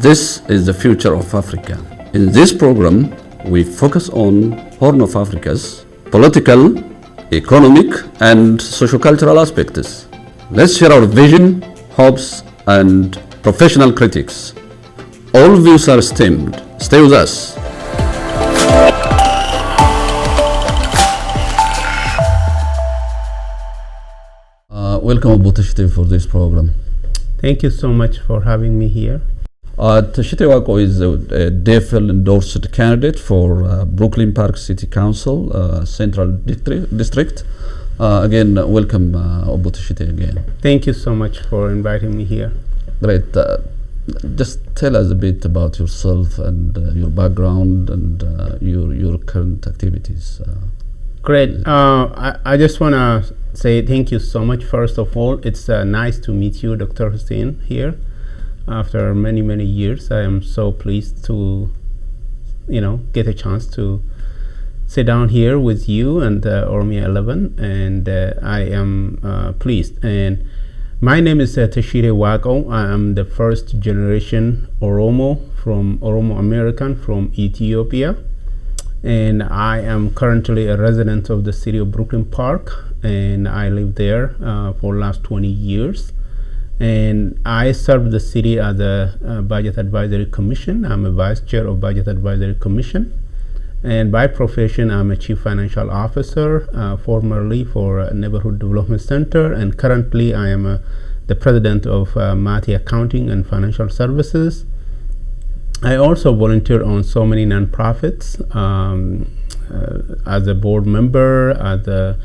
This is the future of Africa. In this program, we focus on Horn of Africa's political, economic, and socio-cultural aspects. Let's share our vision, hopes, and professional critics. All views are esteemed. Stay with us. Welcome, Abu Teshite, for this program. Thank you so much for having me here. Teshite Wako is a DFL endorsed candidate for Brooklyn Park City Council, Central District. Again, welcome, Abu Teshite, again. Thank you so much for inviting me here. Great. Just tell us a bit about yourself and your background and your current activities. Great. I just want to say thank you so much. First of all, it's nice to meet you, Dr. Hussein, here. After many, many years, I am so pleased to, get a chance to sit down here with you and OROMIA11, and I am pleased. And my name is Teshite Wako. I am the first generation Oromo American from Ethiopia, and I am currently a resident of the city of Brooklyn Park, and I live there for the last 20 years. And I serve the city as a Budget Advisory Commission. I'm a vice chair of Budget Advisory Commission. And by profession, I'm a chief financial officer, formerly for Neighborhood Development Center. And currently, I am the president of Mati Accounting and Financial Services. I also volunteer on so many nonprofits as a board member, as a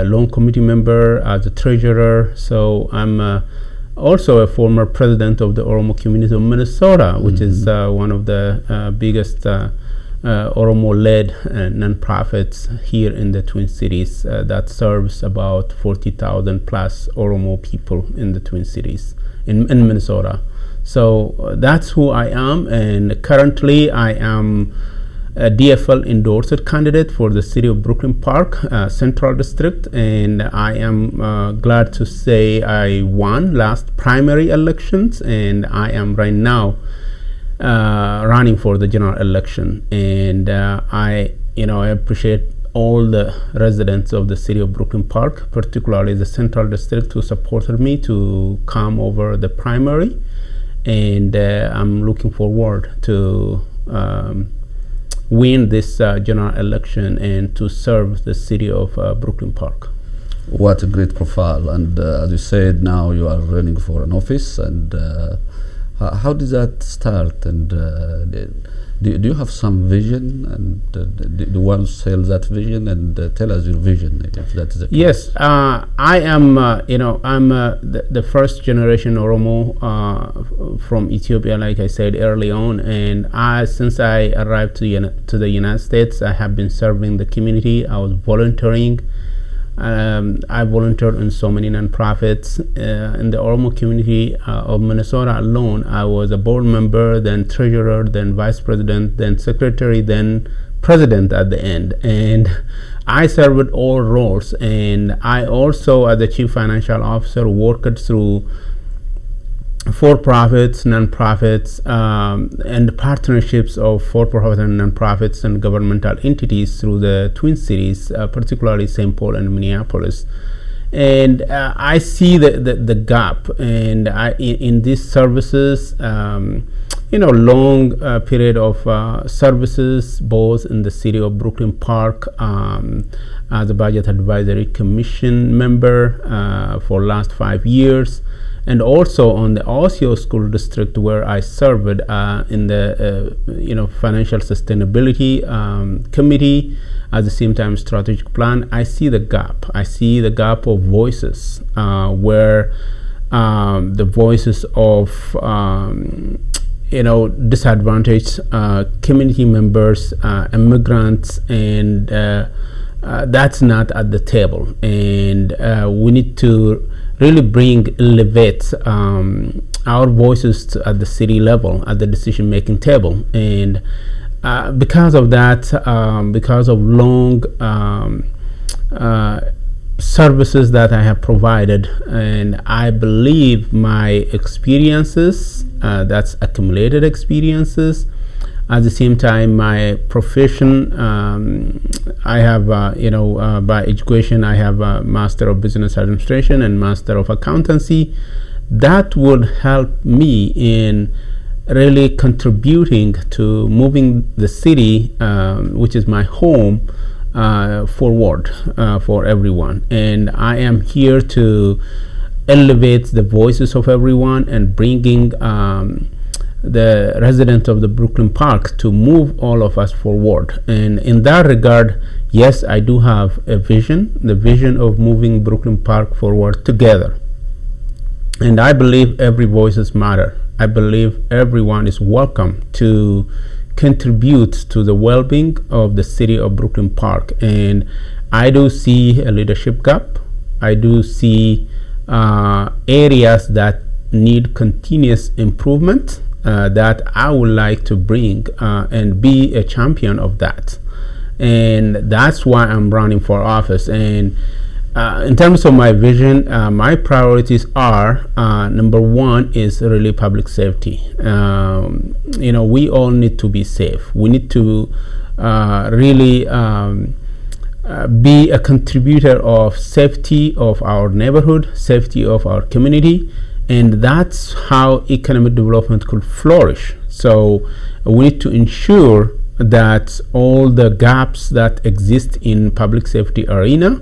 loan committee member, as a treasurer. So I'm also a former president of the Oromo community of Minnesota, which is one of the biggest Oromo-led nonprofits here in the Twin Cities that serves about 40,000 plus Oromo people in the Twin Cities in Minnesota. So that's who I am, and currently I am a DFL endorsed candidate for the city of Brooklyn Park Central District, and I am glad to say I won last primary elections, and I am right now running for the general election. And I appreciate all the residents of the city of Brooklyn Park, particularly the Central District, who supported me to come over the primary, and I'm looking forward to win this general election and to serve the city of Brooklyn Park. What a great profile. And as you said, now you are running for an office. And how did that start? And do you have some vision? And do you want to sell that vision? And tell us your vision, if that is the case. Yes, I am, I'm the first generation Oromo from Ethiopia, like I said early on. And since I arrived to the United States, I have been serving the community. I was volunteering. I volunteered in so many nonprofits in the Oromo community of Minnesota alone. I was a board member, then treasurer, then vice president, then secretary, then president at the end. And I served all roles. And I also, as the chief financial officer, worked through for-profits, nonprofits, and partnerships of for-profit and nonprofits and governmental entities through the Twin Cities, particularly St. Paul and Minneapolis. And I see the gap, and in these services, long period of services, both in the city of Brooklyn Park as a Budget Advisory Commission member for last 5 years, and also on the Osceola School District, where I served in the Financial Sustainability Committee at the same time strategic plan. I see the gap. I see the gap of voices, where the voices of disadvantaged community members, immigrants, and that's not at the table. And we need to really elevate our voices at the city level, at the decision-making table. And because of that, because of long services that I have provided, and I believe my experiences That's accumulated experiences. At the same time, my profession, I have, by education, I have a Master of Business Administration and Master of Accountancy. That would help me in really contributing to moving the city, which is my home, forward for everyone. And I am here to elevate the voices of everyone and bringing the residents of the Brooklyn Park to move all of us forward. And in that regard, yes, I do have a vision, the vision of moving Brooklyn Park forward together. And I believe every voices matter. I believe everyone is welcome to contribute to the well-being of the city of Brooklyn Park. And I do see a leadership gap. I do see areas that need continuous improvement that I would like to bring and be a champion of that. And that's why I'm running for office. And in terms of my vision, my priorities are, number one is really public safety. We all need to be safe. We need to really be a contributor of safety of our neighborhood, safety of our community, and that's how economic development could flourish. So we need to ensure that all the gaps that exist in public safety arena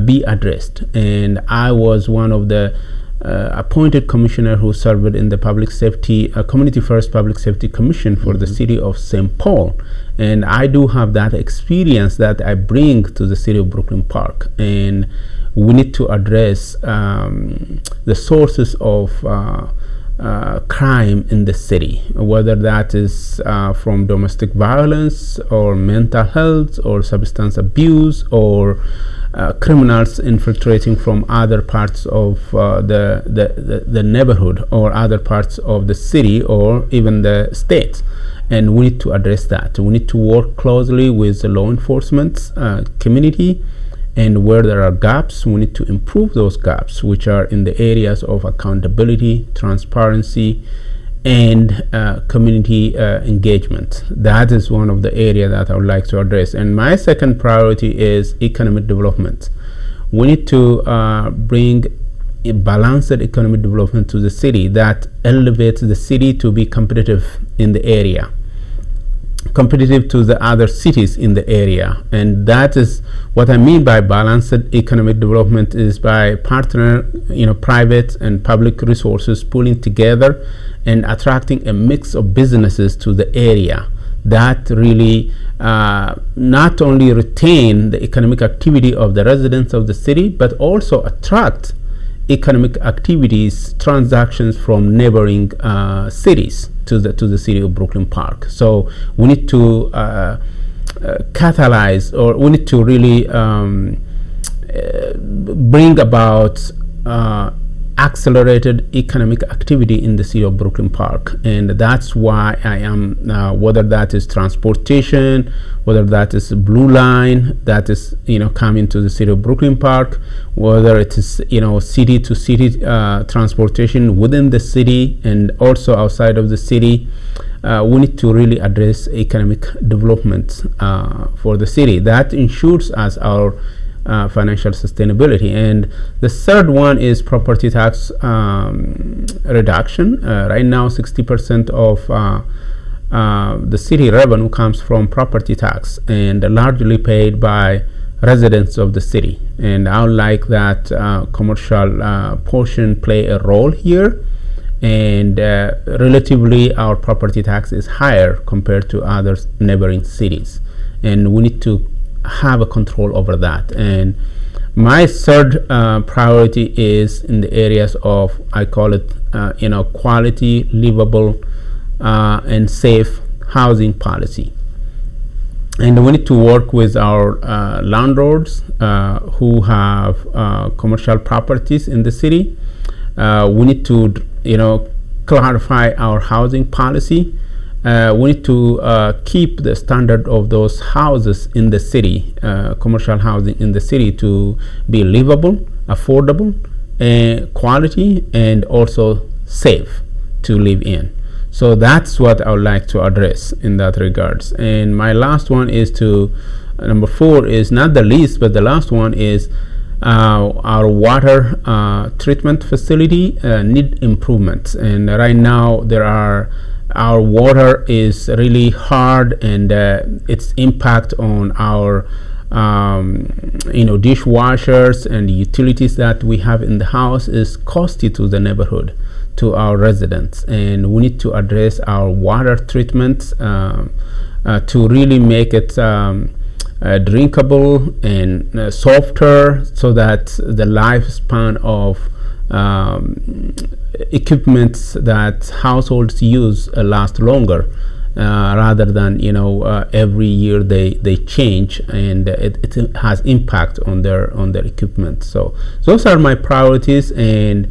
be addressed. And I was one of the appointed commissioner who served in the public safety Community First Public Safety Commission for the city of St. Paul, and I do have that experience that I bring to the city of Brooklyn Park. And we need to address the sources of crime in the city, whether that is from domestic violence or mental health or substance abuse or criminals infiltrating from other parts of the neighborhood or other parts of the city or even the state. And we need to address that. We need to work closely with the law enforcement community, and where there are gaps, we need to improve those gaps, which are in the areas of accountability, transparency, and community engagement. That is one of the areas that I would like to address. And my second priority is economic development. We need to bring a balanced economic development to the city that elevates the city to be competitive in the area, competitive to the other cities in the area. And that is what I mean by balanced economic development, is by private and public resources pulling together and attracting a mix of businesses to the area that really not only retain the economic activity of the residents of the city, but also attract economic activities, transactions from neighboring cities to the city of Brooklyn Park. So we need to catalyze, or we need to really bring about accelerated economic activity in the city of Brooklyn Park. And that's why I am, whether that is transportation, whether that is Blue Line that is coming to the city of Brooklyn Park, whether it is city to city transportation within the city and also outside of the city. We need to really address economic development for the city. That ensures us our financial sustainability. And the third one is property tax reduction. Right now 60% of the city revenue comes from property tax, and largely paid by residents of the city. And I would like that commercial portion play a role here. And relatively our property tax is higher compared to other neighboring cities, and we need to have a control over that. And my third priority is in the areas of, I call it quality, livable and safe housing policy. And we need to work with our landlords who have commercial properties in the city. We need to clarify our housing policy. We need to keep the standard of those houses in the city, commercial housing in the city, to be livable, affordable, quality, and also safe. to live in. So that's what I would like to address in that regards. And my last one is to number 4 is not the least, but the last one is our water treatment facility need improvements. And right now our water is really hard, and its impact on our dishwashers and the utilities that we have in the house is costly to the neighborhood, to our residents. And we need to address our water treatment to really make it drinkable and softer, so that the lifespan of equipment that households use last longer, rather than every year they change, and it has impact on their equipment. So those are my priorities, and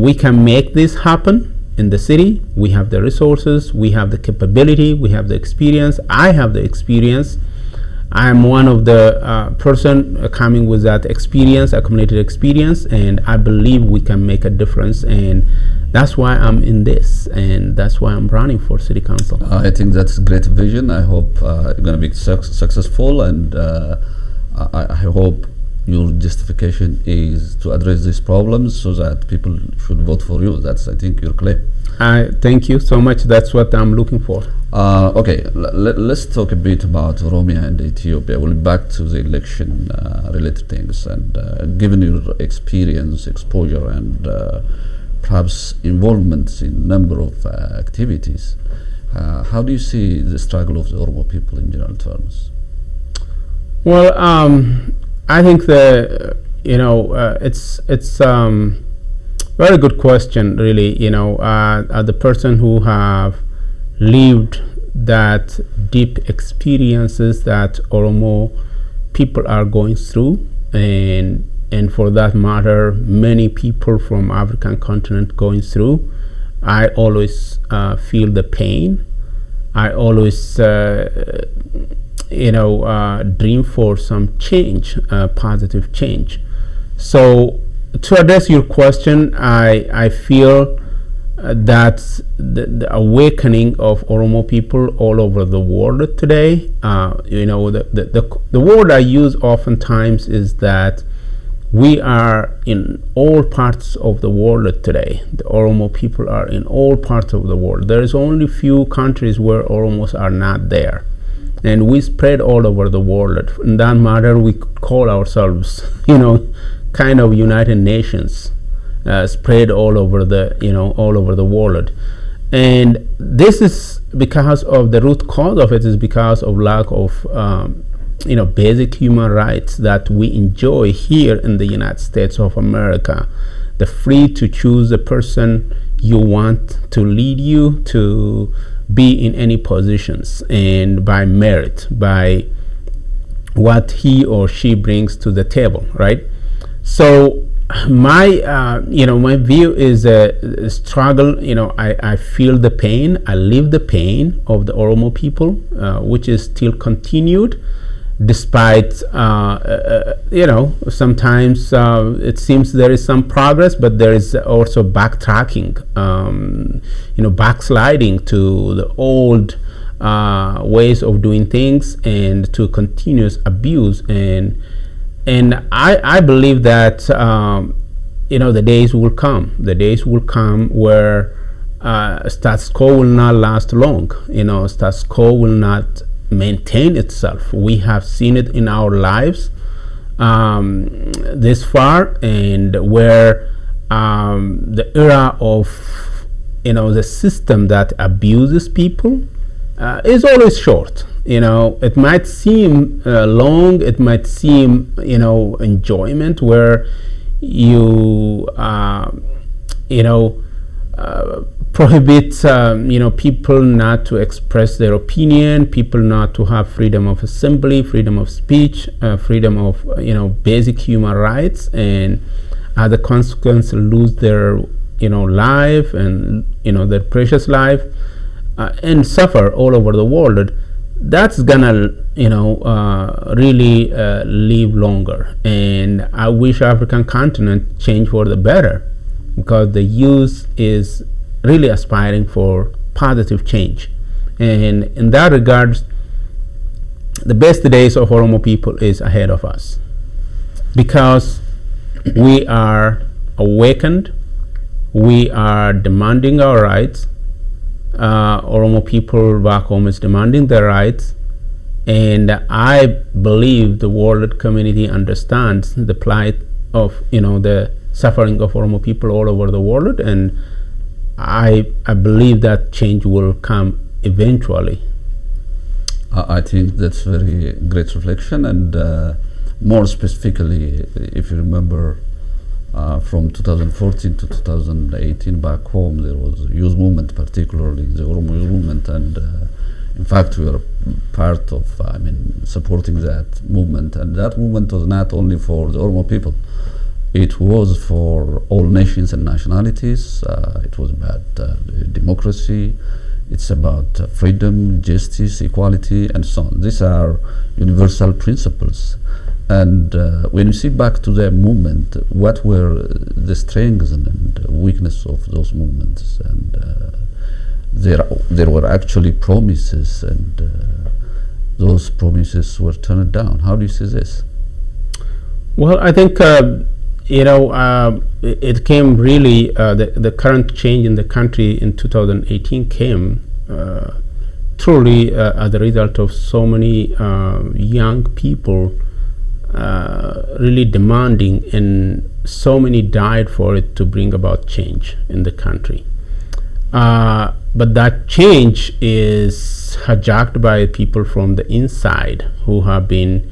we can make this happen in the city. We have the resources, we have the capability, we have the experience. I have the experience. I am one of the person coming with that experience, accumulated experience, and I believe we can make a difference, and that's why I'm in this, and that's why I'm running for city council. I think that's a great vision. I hope you're going to be successful, and I hope your justification is to address these problems so that people should vote for you. That's, I think, your claim. Thank you so much. That's what I'm looking for. Okay, let's talk a bit about Oromia and Ethiopia. We'll be back to the election related things, and given your experience, exposure, and perhaps involvement in a number of activities, how do you see the struggle of the Oromo people in general terms? Well, I think it's very good question, really. The person who have lived that deep experiences that Oromo people are going through, and for that matter, many people from African continent going through, I always feel the pain. I always dream for some change, positive change. So to address your question, I feel that the awakening of Oromo people all over the world today, the word I use oftentimes is that we are in all parts of the world today. The Oromo people are in all parts of the world. There is only few countries where Oromos are not there. And we spread all over the world. In that matter, we call ourselves, kind of United Nations, spread all over the world. And this is because of the root cause of it is because of lack of, basic human rights that we enjoy here in the United States of America. The free to choose the person you want to lead you to be in any positions, and by merit, by what he or she brings to the table, right? So my my view is a struggle. I feel the pain, I live the pain of the Oromo people, which is still continued, despite sometimes it seems there is some progress, but there is also backtracking, backsliding to the old ways of doing things, and to continuous abuse. And I believe that the days will come where status quo will not last long. Status quo will not maintain itself. We have seen it in our lives this far, and where the era of the system that abuses people is always short. It might seem long, it might seem enjoyment, where you prohibit people not to express their opinion, people not to have freedom of assembly, freedom of speech, freedom of basic human rights, and as a consequence lose their life and their precious life, and suffer all over the world. That's gonna really live longer. And I wish African continent change for the better, because the youth is really aspiring for positive change. And in that regard, the best days of Oromo people is ahead of us, because we are awakened, we are demanding our rights. Oromo people back home is demanding their rights, and I believe the world community understands the plight of the suffering of Oromo people all over the world, and I believe that change will come eventually. I think that's very great reflection, and more specifically, if you remember, from 2014 to 2018 back home, there was a youth movement, particularly the Oromo youth movement, and in fact we were part of supporting that movement, and that movement was not only for the Oromo people, it was for all nations and nationalities. It was about democracy, it's about freedom, justice, equality, and so on. These are universal principles. And when you see back to the movement, what were the strengths and weaknesses of those movements? And there were actually promises, and those promises were turned down. How do you see this? Well, I think it came really, the current change in the country in 2018 came truly as a result of so many young people really demanding, and so many died for it to bring about change in the country. But that change is hijacked by people from the inside who have been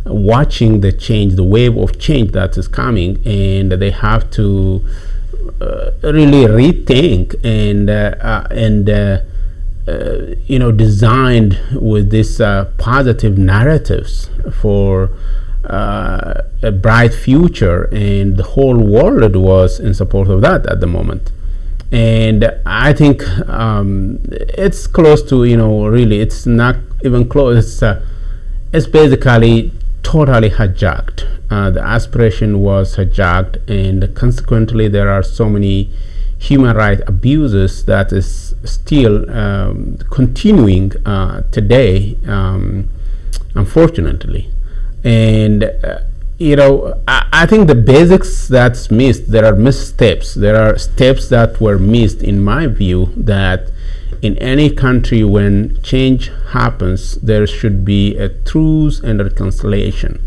watching the change, the wave of change that is coming, and they have to really rethink and designed with this positive narratives for a bright future, and the whole world was in support of that at the moment. And I think it's close to, really, it's not even close. It's basically totally hijacked. The aspiration was hijacked, and consequently there are so many human rights abuses that is still continuing today, unfortunately. And I think the basics that's missed, there are missteps. There are steps that were missed, in my view, that in any country when change happens, there should be a truce and reconciliation.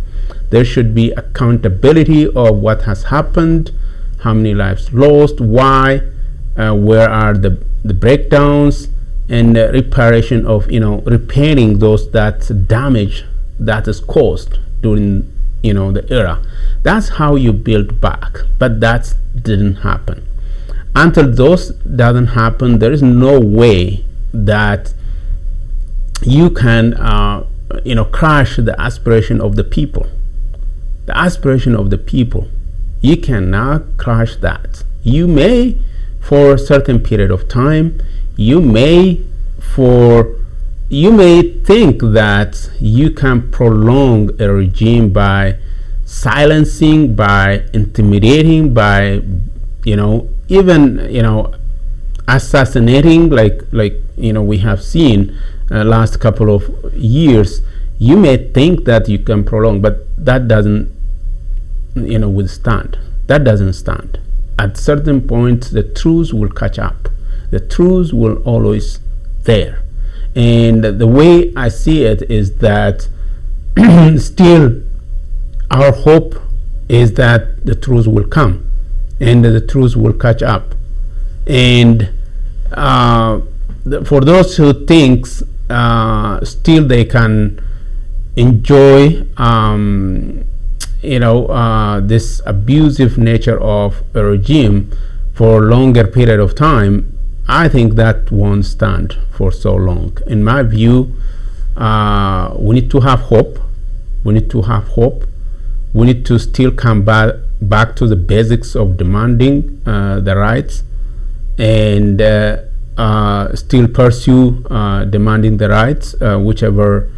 There should be accountability of what has happened, how many lives lost, why, where are the breakdowns, and reparation of, repairing those that damage that is caused during the era. That's how you build back, but that didn't happen. Until those doesn't happen, there is no way that you can crush the aspiration of the people. The aspiration of the people, you cannot crush that. You may for a certain period of time, you may think that you can prolong a regime by silencing, by intimidating, by even assassinating, like we have seen last couple of years. You may think that you can prolong, but that doesn't withstand. That doesn't stand. At certain point, the truth will catch up. The truth will always there. And the way I see it is that still our hope is that the truth will come and the truth will catch up. And for those who think still they can enjoy this abusive nature of a regime for a longer period of time, I think that won't stand for so long. In my view, we need to have hope. We need to have hope. We need to still come back to the basics of demanding the rights, and still pursue demanding the rights, whichever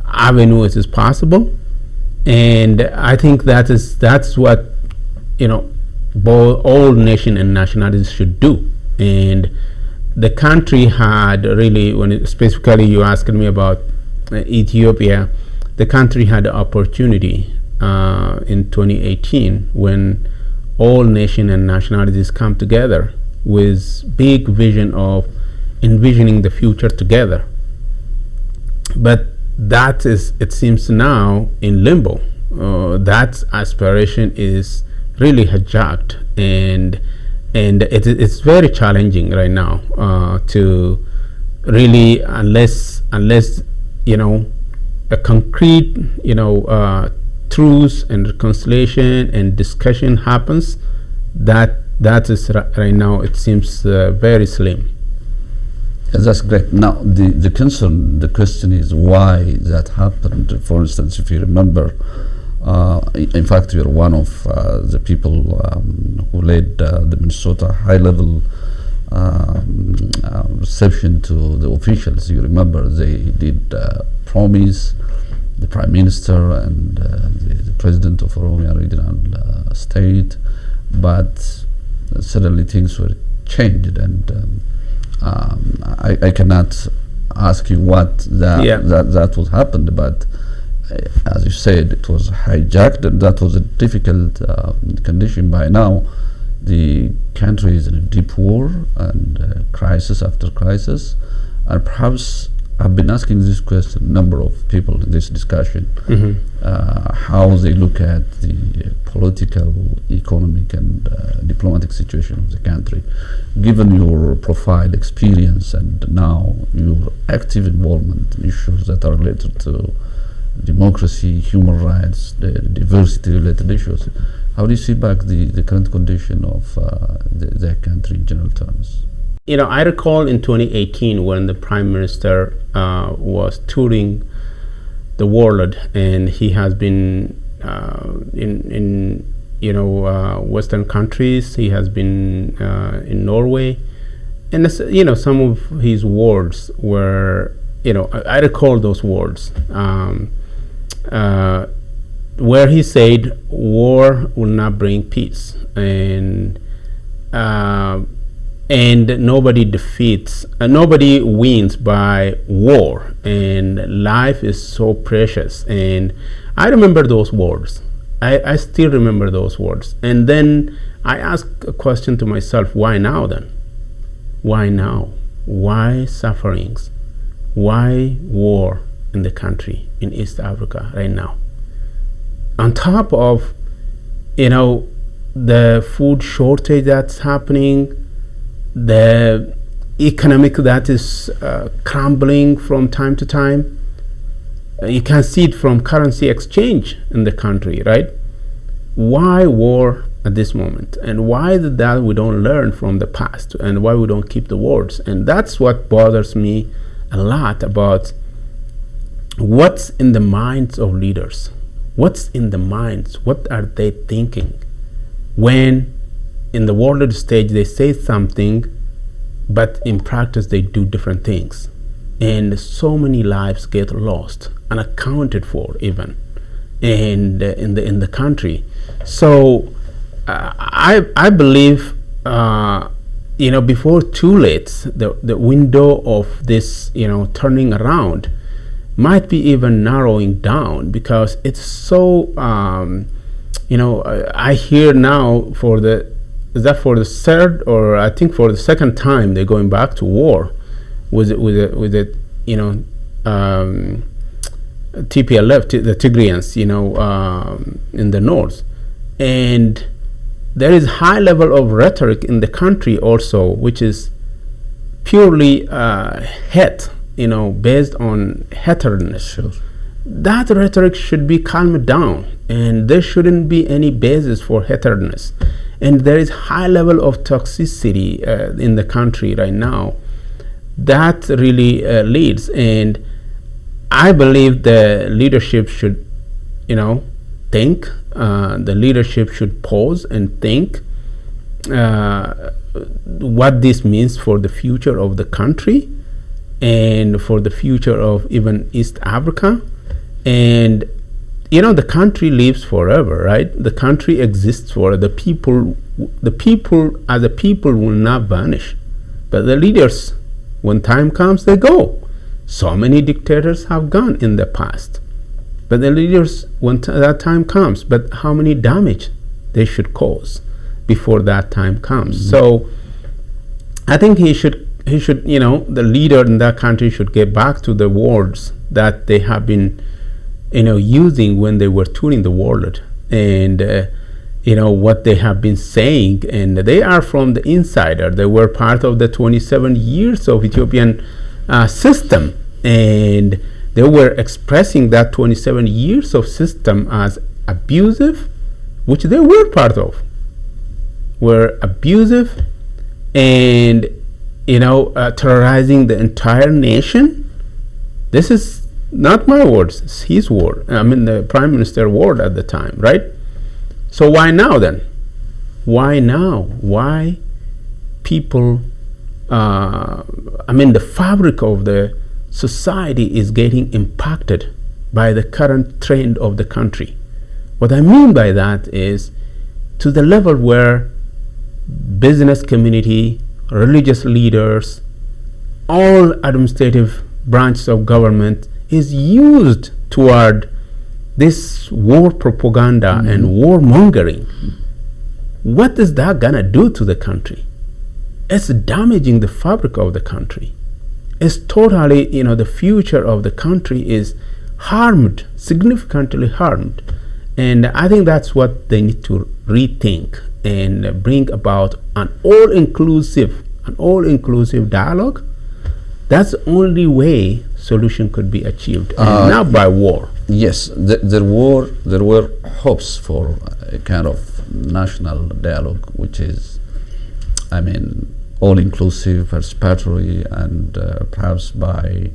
avenue it is possible. And I think that's what both all nation and nationalities should do. And the country had really, specifically you asked me about Ethiopia, the country had the opportunity in 2018 when all nation and nationalities come together with big vision of envisioning the future together. But that is, it seems now, in limbo. That aspiration is really hijacked, and it's very challenging right now to really, unless a concrete truth and reconciliation and discussion happens, that is right now, it seems very slim. That's great. Now, the question is why that happened. For instance, if you remember, in fact, you're one of the people who led the Minnesota high-level reception to the officials. You remember they did promise the Prime Minister and the President of Oromia regional state, but suddenly things were changed, and I cannot ask you what that was happened, but as you said, it was hijacked, and that was a difficult condition. By now, the country is in a deep war and crisis after crisis, and perhaps I've been asking this question a number of people in this discussion, how they look at the political, economic, and diplomatic situation of the country. Given your profile, experience, and now your active involvement in issues that are related to democracy, human rights, the diversity-related issues, how do you see back the current condition of the country in general terms? I recall in 2018 when the Prime Minister was touring the world, and he has been in Western countries. He has been in Norway, and some of his words were, I recall those words where he said, "War will not bring peace," and nobody wins by war, and life is so precious. And I remember those words. I still remember those words. And then I asked a question to myself: why now then? Why now? Why sufferings? Why war in the country, in East Africa right now? On top of, the food shortage that's happening, the economic that is crumbling from time to time. You can see it from currency exchange in the country, right? Why war at this moment? And why that we don't learn from the past, and why we don't keep the words? And that's what bothers me a lot about what's in the minds of leaders. What's in the minds? What are they thinking when in the world stage they say something, but in practice they do different things, and so many lives get lost, unaccounted for even, and in the country. So I believe before too late, the window of this turning around might be even narrowing down, because it's so I hear now for the third, or I think for the second time, they're going back to war with TPLF, the Tigrayans, in the north. And there is high level of rhetoric in the country also, which is purely hate, based on hatredness. Sure. That rhetoric should be calmed down, and there shouldn't be any basis for hatredness. And there is high level of toxicity in the country right now that really leads. And I believe the leadership should, think. The leadership should pause and think what this means for the future of the country, and for the future of even East Africa. And the country lives forever, right? The country exists for the people. The people as a people will not vanish. But the leaders, when time comes, they go. So many dictators have gone in the past. But the leaders, when that time comes, but how many damage they should cause before that time comes. So I think he should, the leader in that country should get back to the words that they have been, using when they were touring the world, and what they have been saying. And they are from the insider. They were part of the 27 years of Ethiopian system, and they were expressing that 27 years of system as abusive, which they were part of, were abusive, and terrorizing the entire nation. This is not my words, it's his word. I mean, the prime minister's word at the time, right? So why now then? Why now? Why people, the fabric of the society is getting impacted by the current trend of the country. What I mean by that is to the level where business community, religious leaders, all administrative branches of government is used toward this war propaganda and war mongering. What is that gonna do to the country? It's damaging the fabric of the country. It's totally, the future of the country is harmed, significantly harmed. And I think that's what they need to rethink and bring about an all-inclusive dialogue. That's the only way solution could be achieved, and not by war. Yes, there were hopes for a kind of national dialogue, which is, all-inclusive, participatory, and perhaps by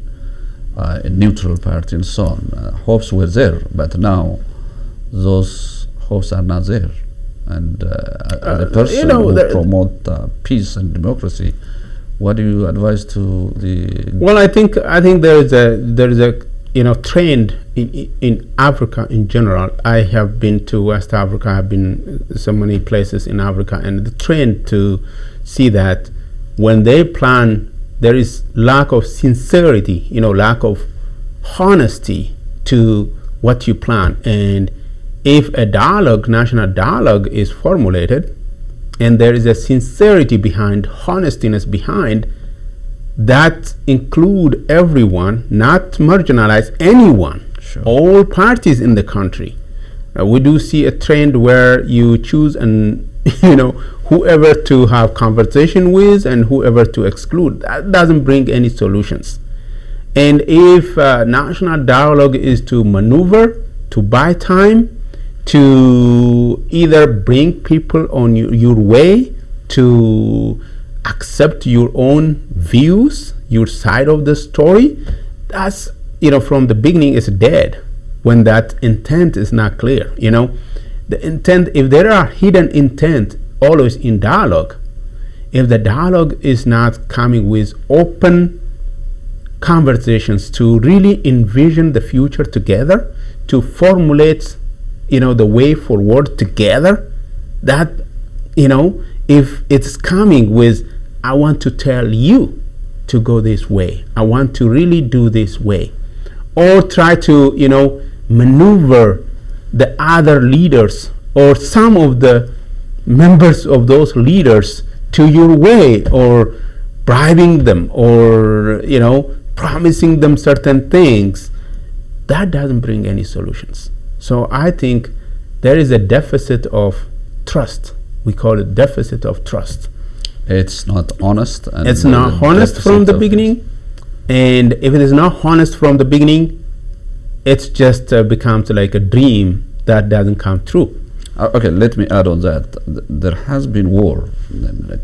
a neutral party and so on. Hopes were there, but now those hopes are not there. And as a person who promote peace and democracy, what do you advise to the? Well, I think there is a trend in Africa in general. I have been to West Africa. I've been so many places in Africa, and the trend to see that when they plan, there is lack of sincerity, lack of honesty to what you plan. And if a national dialogue is formulated, and there is a sincerity behind, honestiness behind, that include everyone, not marginalize anyone, sure. All parties in the country. We do see a trend where you choose whoever to have conversation with and whoever to exclude. That doesn't bring any solutions. And if national dialogue is to maneuver, to buy time, to either bring people on your way, to accept your own views, your side of the story, that's, from the beginning is dead when that intent is not clear. The intent, if there are hidden intent always in dialogue, if the dialogue is not coming with open conversations to really envision the future together, to formulate the way forward together, that if it's coming with, I want to tell you to go this way, I want to really do this way, or try to maneuver the other leaders or some of the members of those leaders to your way, or bribing them, or promising them certain things, that doesn't bring any solutions. So I think there is a deficit of trust. We call it deficit of trust. It's not honest. And it's not honest from the beginning. And if it is not honest from the beginning, it just becomes like a dream that doesn't come true. Okay, let me add on that. There has been war,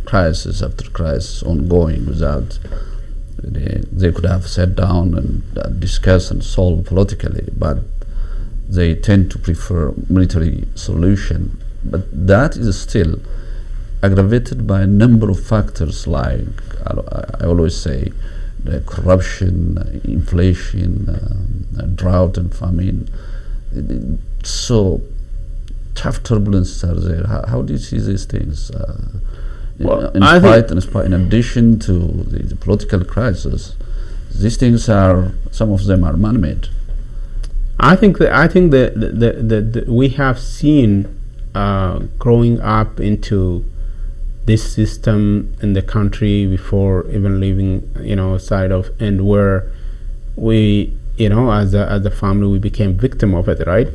crisis after crisis ongoing without they could have sat down and discuss and solve politically, but they tend to prefer military solution. But that is still aggravated by a number of factors, like I always say, the corruption, inflation, drought and famine. So tough turbulences are there. How do you see these things? Well, in addition to the political crisis, these things some of them are man-made. I think that we have seen growing up into this system in the country before even leaving, side of, and where we, as a family, we became victim of it, right?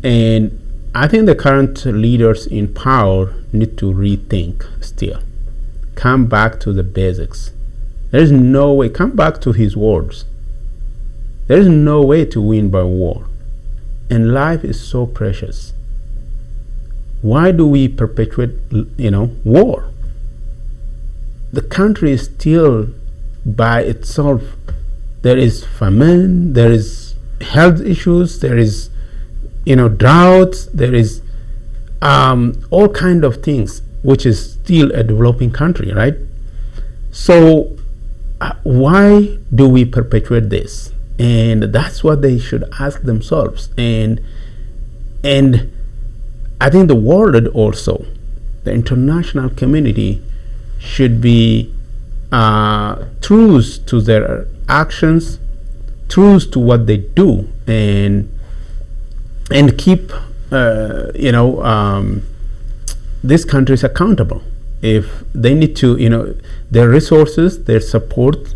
And I think the current leaders in power need to rethink still. Come back to the basics. There's no way, come back to his words. There is no way to win by war. And life is so precious. Why do we perpetuate, war? The country is still by itself. There is famine, there is health issues, there is, droughts, there is all kind of things, which is still a developing country, right? So why do we perpetuate this? And that's what they should ask themselves. And I think the world also, the international community, should be true to their actions, true to what they do, and keep these countries accountable. If they need to, their resources, their support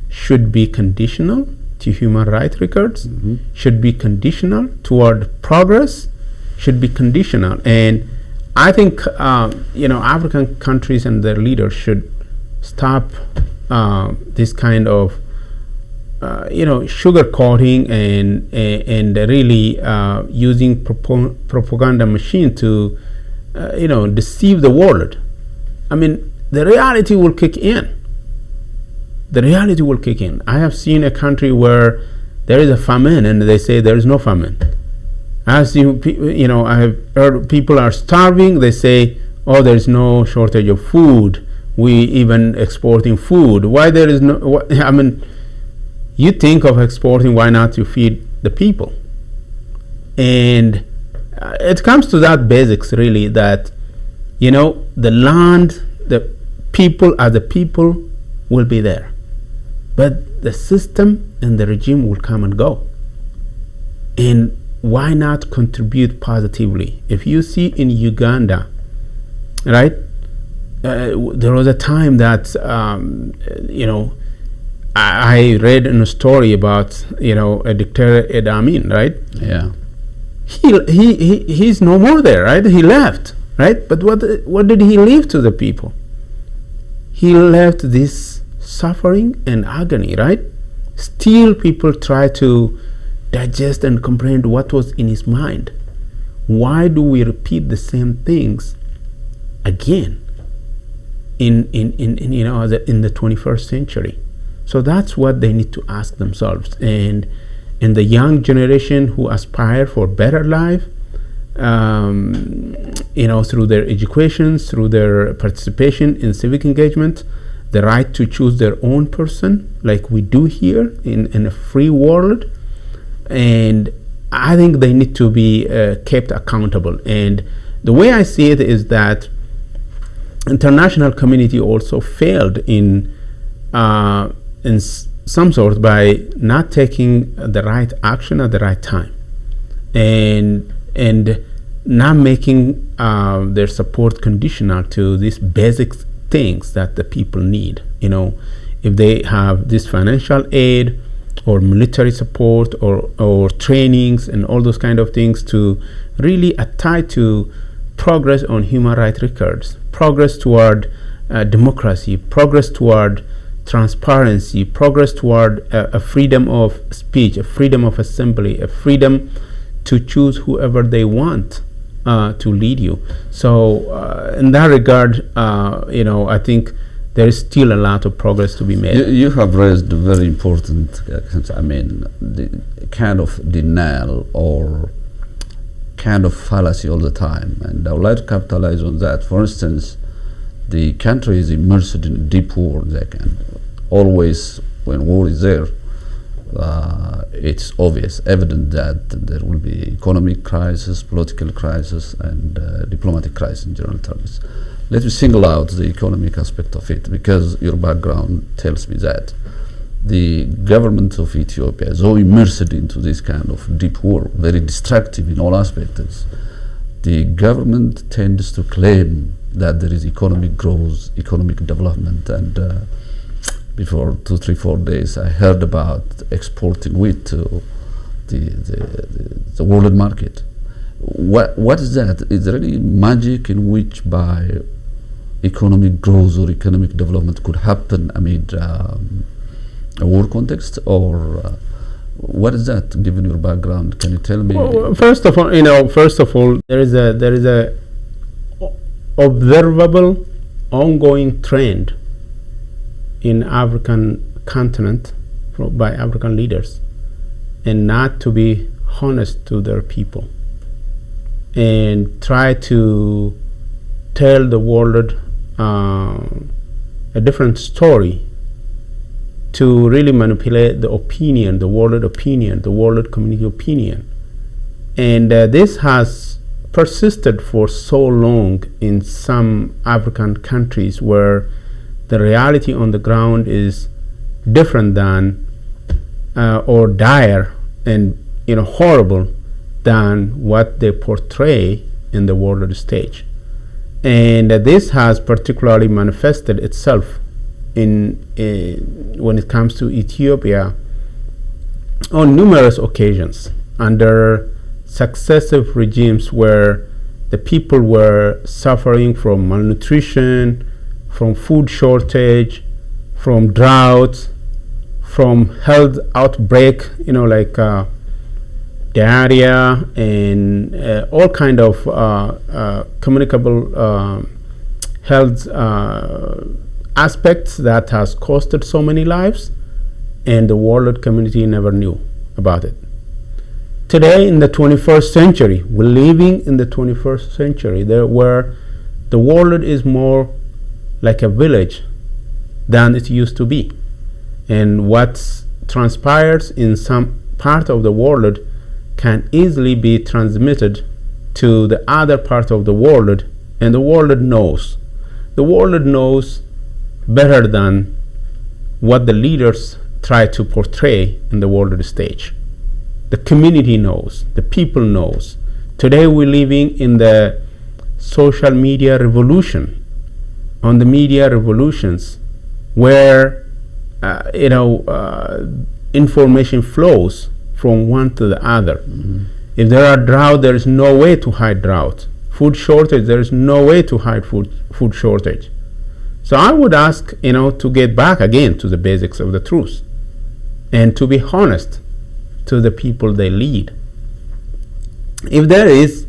should be conditional to human rights records, should be conditional toward progress, should be conditional. And I think African countries and their leaders should stop this kind of sugarcoating and really using propaganda machine to deceive the world. I mean, the reality will kick in. The reality will kick in. I have seen a country where there is a famine and they say there is no famine. I have seen, I have heard people are starving. They say, oh, there is no shortage of food. We even exporting food. Why there is no? I mean, you think of exporting. Why not to feed the people? And it comes to that basics, really, that the land, the people as the people will be there, but the system and the regime will come and go. And why not contribute positively? If you see in Uganda, right, there was a time that I read in a story about a dictator Idi Amin, right? Yeah. He's no more there, right? He left, right? But what did he leave to the people? He left this suffering and agony, right? Still people try to digest and comprehend what was in his mind. Why do we repeat the same things again in the 21st century? So that's what they need to ask themselves. And the young generation who aspire for better life, through their education, through their participation in civic engagement, the right to choose their own person, like we do here in a free world. And I think they need to be kept accountable. And the way I see it is that international community also failed in some sort by not taking the right action at the right time, and not making their support conditional to these basic things that the people need. If they have this financial aid or military support or trainings and all those kind of things to really tie to progress on human rights records, progress toward democracy, progress toward transparency, progress toward a freedom of speech, a freedom of assembly, a freedom to choose whoever they want to lead you. So in that regard, I think there is still a lot of progress to be made. You have raised a very important, the kind of denial or kind of fallacy all the time, and I would like to capitalize on that. For instance, the country is immersed in deep war. They can always, when war is there, it's obvious, evident that there will be economic crisis, political crisis, and diplomatic crisis in general terms. Let me single out the economic aspect of it, because your background tells me that the government of Ethiopia is so immersed into this kind of deep war, very destructive in all aspects. The government tends to claim that there is economic growth, economic development, and before 2, 3, 4 days I heard about exporting wheat to the world market. What is that? Is there any magic in which by economic growth or economic development could happen amid a war context, or what is that? Given your background, can you tell me? Well, first of all, there is a observable, ongoing trend in African continent by African leaders, and not to be honest to their people, and try to tell the world a different story, to really manipulate the opinion, the world community opinion. And this has persisted for so long in some African countries where the reality on the ground is different than or dire and horrible than what they portray in the world stage. And this has particularly manifested itself in when it comes to Ethiopia on numerous occasions under successive regimes where the people were suffering from malnutrition, from food shortage, from drought, from health outbreak, like diarrhea and all kind of communicable health aspects that has costed so many lives, and the world community never knew about it. Today, in the 21st century, we're living in the 21st century, where the world is more like a village than it used to be. And what transpires in some part of the world can easily be transmitted to the other part of the world, and the world knows. The world knows better than what the leaders try to portray in the world stage. The community knows, the people knows. Today we're living in the social media revolution, on the media revolutions, where information flows from one to the other. Mm-hmm. If there are drought, there is no way to hide drought. Food shortage, there is no way to hide food shortage. So I would ask, to get back again to the basics of the truth, and to be honest to the people they lead. If there is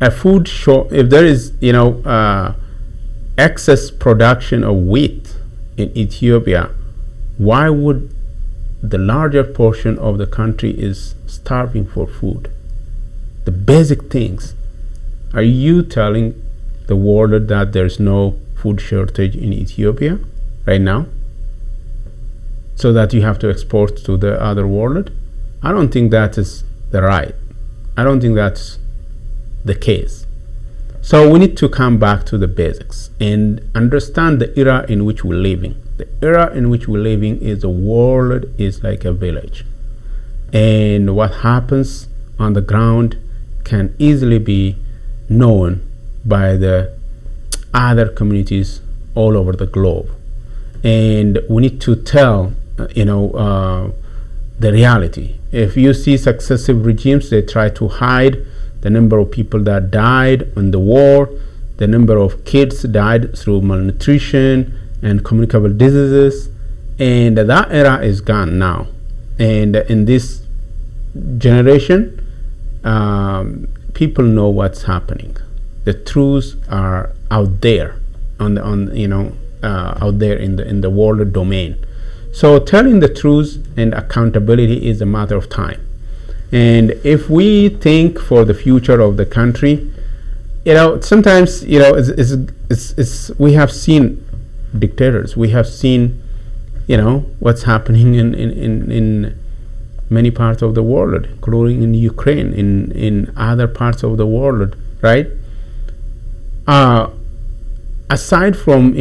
a food if there is, excess production of wheat in Ethiopia, why would the larger portion of the country is starving for food? The basic things. Are you telling the world that there's no food shortage in Ethiopia right now, so that you have to export to the other world? I don't think that is I don't think that's the case. So we need to come back to the basics and understand the era in which we're living. The era in which we're living is the world is like a village, and what happens on the ground can easily be known by the other communities all over the globe. And we need to tell the reality. If you see successive regimes, they try to hide the number of people that died in the war, the number of kids died through malnutrition and communicable diseases, and that era is gone now. And in this generation, people know what's happening. The truths are out there out there in the world domain. So telling the truth and accountability is a matter of time. And if we think for the future of the country, sometimes we have seen dictators. We have seen what's happening in many parts of the world, including in Ukraine, in other parts of the world, right? Aside from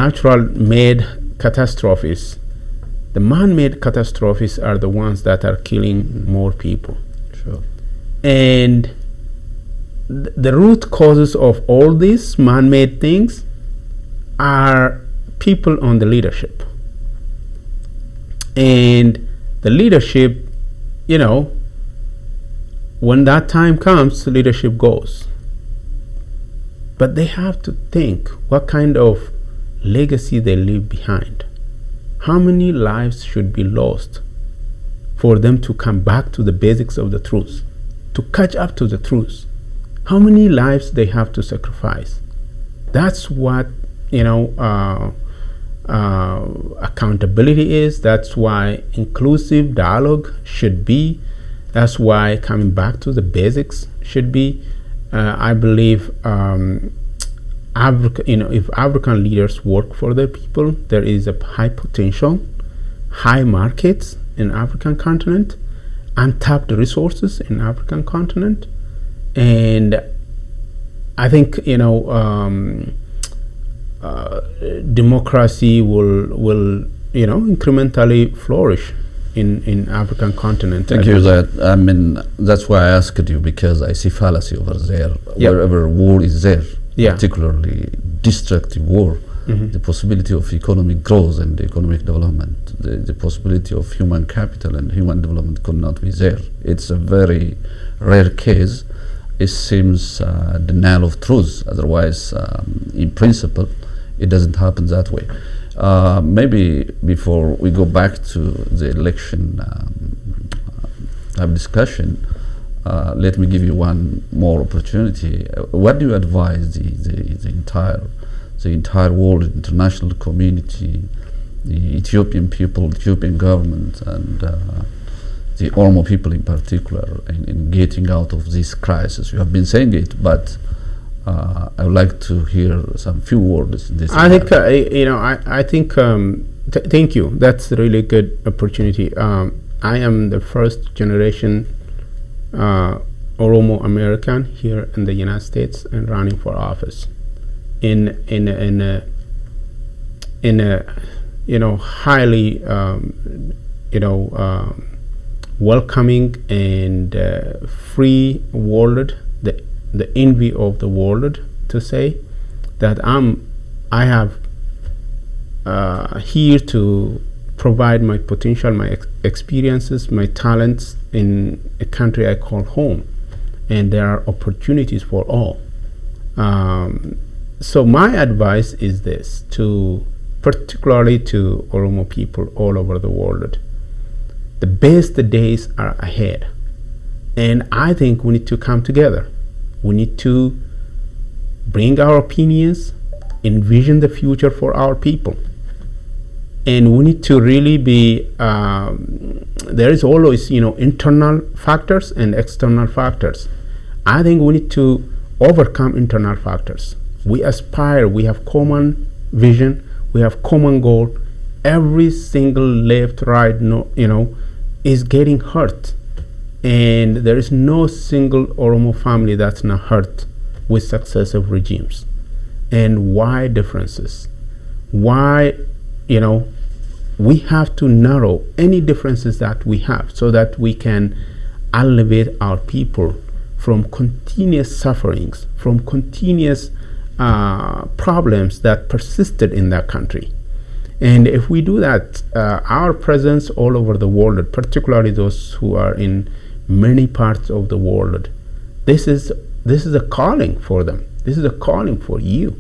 natural made catastrophes, the man-made catastrophes are the ones that are killing more people. Sure. And the root causes of all these man-made things are people on the leadership. And the leadership, when that time comes, leadership goes. But they have to think what kind of legacy they leave behind. How many lives should be lost for them to come back to the basics of the truth, to catch up to the truth? How many lives they have to sacrifice? That's what accountability is. That's why inclusive dialogue should be. That's why coming back to the basics should be. I believe if African leaders work for their people, there is a high potential, high markets in African continent, untapped resources in African continent, and I think democracy will incrementally flourish in African continent. Thank you. That's why I asked you, because I see fallacy over there. Yep. Wherever war is there, Yeah. particularly destructive war, the possibility of economic growth and economic development, the possibility of human capital and human development could not be there. It's a very rare case. It seems denial of truth. Otherwise, in principle, it doesn't happen that way. Maybe before we go back to the election discussion, let me give you one more opportunity. What do you advise the entire world, international community, the Ethiopian people, Ethiopian government, and the Oromo people in particular, in getting out of this crisis? You have been saying it, but I would like to hear some few words in this. I think thank you. That's a really good opportunity. I am the first generation Oromo American here in the United States and running for office in a highly welcoming and free world, the envy of the world, to say that I have here to provide my potential, my experiences, my talents in a country I call home, and there are opportunities for all. So my advice is this, particularly to Oromo people all over the world. The best days are ahead, and I think we need to come together. We need to bring our opinions, envision the future for our people. And we need to really be, there is always, internal factors and external factors. I think we need to overcome internal factors. We aspire, we have common vision, we have common goal. Every single left, right, is getting hurt. And there is no single Oromo family that's not hurt with successive regimes. And why differences? Why, we have to narrow any differences that we have so that we can elevate our people from continuous sufferings, from continuous problems that persisted in that country. And if we do that, our presence all over the world, particularly those who are in many parts of the world, this is a calling for them. This is a calling for you.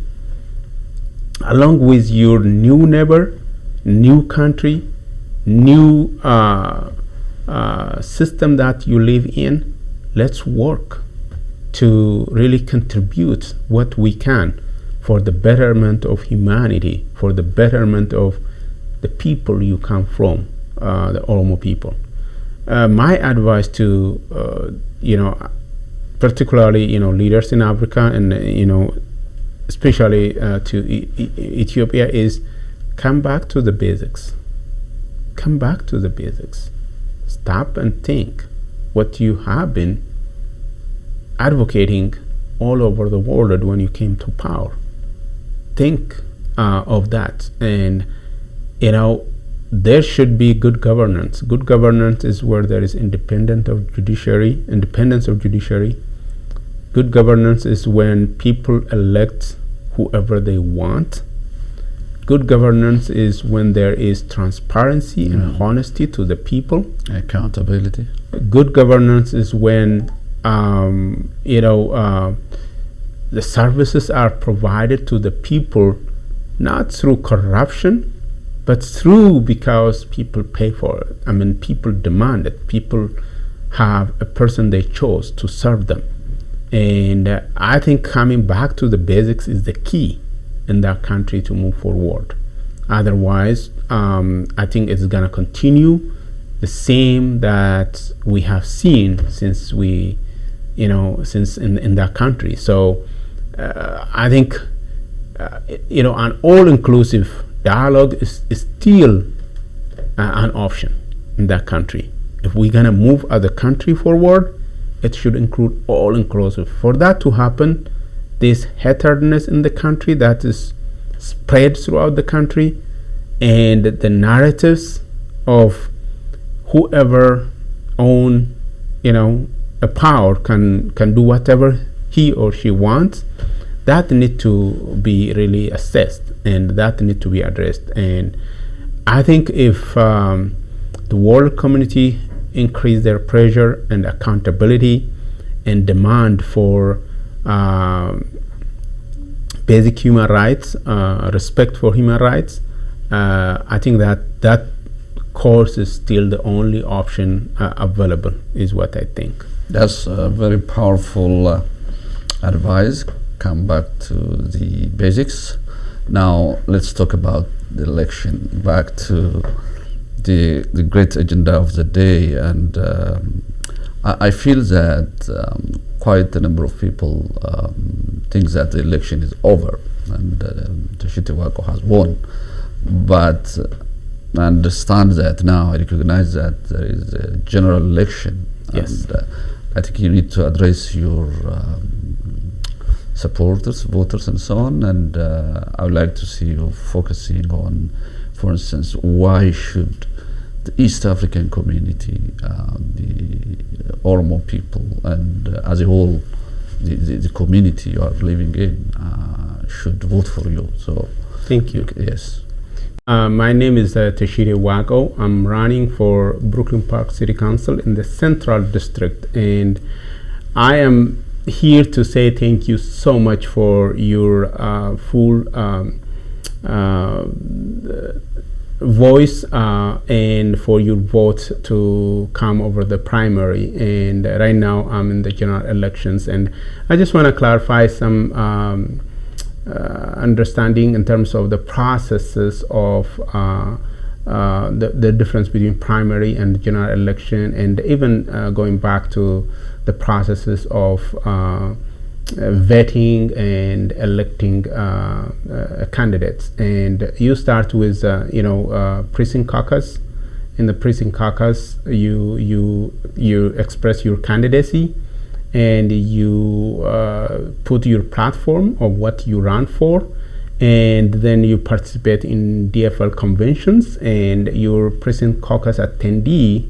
Along with your new neighbor, new country, new system that you live in, let's work to really contribute what we can for the betterment of humanity, for the betterment of the people you come from, the Oromo people. My advice to, particularly, leaders in Africa and, especially to Ethiopia is come back to the basics. Come back to the basics. stop and think what you have been advocating all over the world when you came to power. Think of that. And there should be good governance. Good governance is where there is independence of judiciary. Good governance is when people elect whoever they want. Good governance is when there is transparency and honesty to the people. Accountability. Good governance is when the services are provided to the people, not through corruption, but through because people pay for it. I mean, people demand it. People have a person they chose to serve them. And I think coming back to the basics is the key in that country to move forward. Otherwise, I think it's going to continue the same that we have seen since in that country. So I think an all-inclusive dialogue is still an option in that country. If we're gonna move as a country forward, it should include all-inclusive. For that to happen, this hatredness in the country that is spread throughout the country, and the narratives of whoever own a power can do whatever he or she wants, that need to be really assessed, and that need to be addressed. And I think if the world community increase their pressure and accountability and demand for basic human rights, respect for human rights, I think that course is still the only option available, is what I think. That's a very powerful advice. Come back to the basics. Now let's talk about the election. Back to the great agenda of the day, and I feel that quite a number of people think that the election is over and Teshite Wako has won. But I understand that now. I recognize that there is a general election. Yes. And I think you need to address your supporters, voters, and so on. And I would like to see you focusing on, for instance, why should the East African community, the Oromo people, and as a whole, the community you are living in, should vote for you. So, thank you. Yes. My name is Teshite Wako. I'm running for Brooklyn Park City Council in the Central District, and I am here to say thank you so much for your full voice and for your vote to come over the primary. And right now I'm in the general elections, and I just want to clarify some understanding in terms of the processes of the difference between primary and general election, and even going back to the processes of vetting and electing candidates. And you start with precinct caucus. In the precinct caucus, you express your candidacy, and you put your platform of what you run for, and then you participate in DFL conventions, and your precinct caucus attendee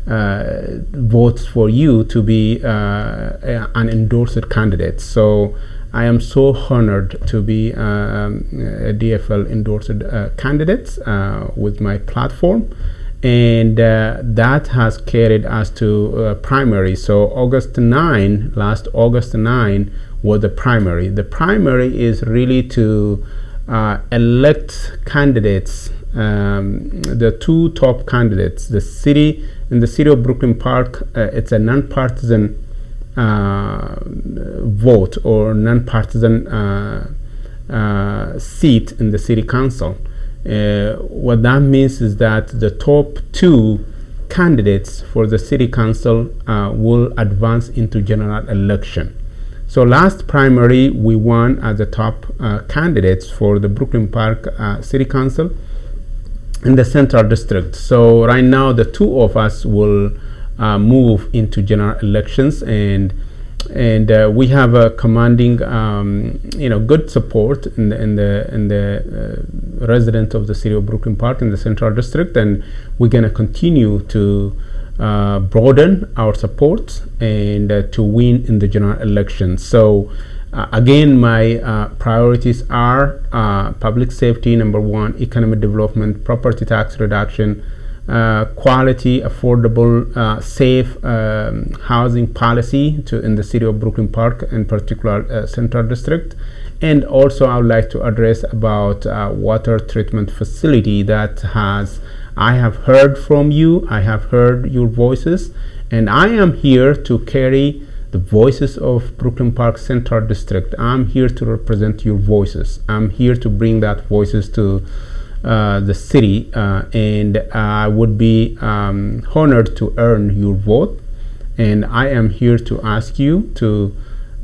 votes for you to be an endorsed candidate. So I am so honored to be a DFL endorsed candidate with my platform, and that has carried us to primary. So last August 9 was the primary. The primary is really to elect candidates, the two top candidates. In the city of Brooklyn Park, it's a non-partisan vote or non-partisan seat in the city council. What that means is that the top two candidates for the city council will advance into general election. So last primary, we won as the top candidates for the Brooklyn Park City Council. in the Central District. So right now, the two of us will move into general elections, and we have a commanding, good support in the residents of the city of Brooklyn Park in the Central District, and we're going to continue to broaden our support and to win in the general election. So again, my priorities are public safety, number one, economic development, property tax reduction, quality, affordable, safe housing policy in the city of Brooklyn Park, in particular Central District. And also I would like to address about water treatment facility I have heard from you, I have heard your voices, and I am here to carry the voices of Brooklyn Park Central District. I'm here to represent your voices. I'm here to bring that voices to the city, and I would be honored to earn your vote. And I am here to ask you to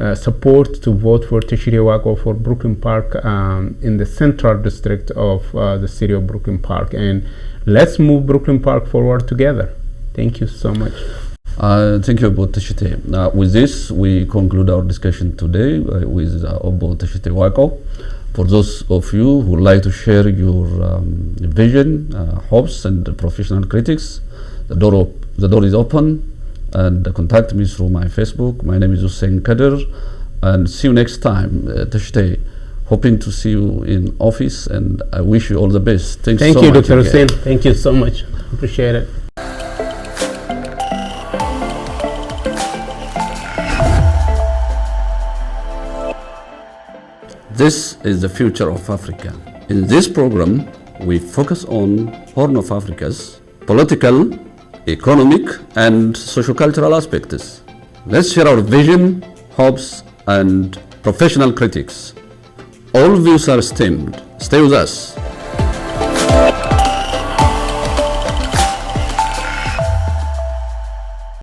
to vote for Teshite Wako for Brooklyn Park in the Central District of the city of Brooklyn Park. And let's move Brooklyn Park forward together. Thank you so much. Thank you, Obo Teshite. With this, we conclude our discussion today with Obo Teshite Wako. For those of you who would like to share your vision, hopes, and professional critics, the door is open, and contact me through my Facebook. My name is Hussein Kadir, and see you next time. Teshite, hoping to see you in office, and I wish you all the best. Thank you, Dr. Hussein. Thank you so much. Appreciate it. This is the future of Africa. In this program, we focus on Horn of Africa's political, economic, and socio-cultural aspects. Let's share our vision, hopes, and professional critics. All views are esteemed. Stay with us.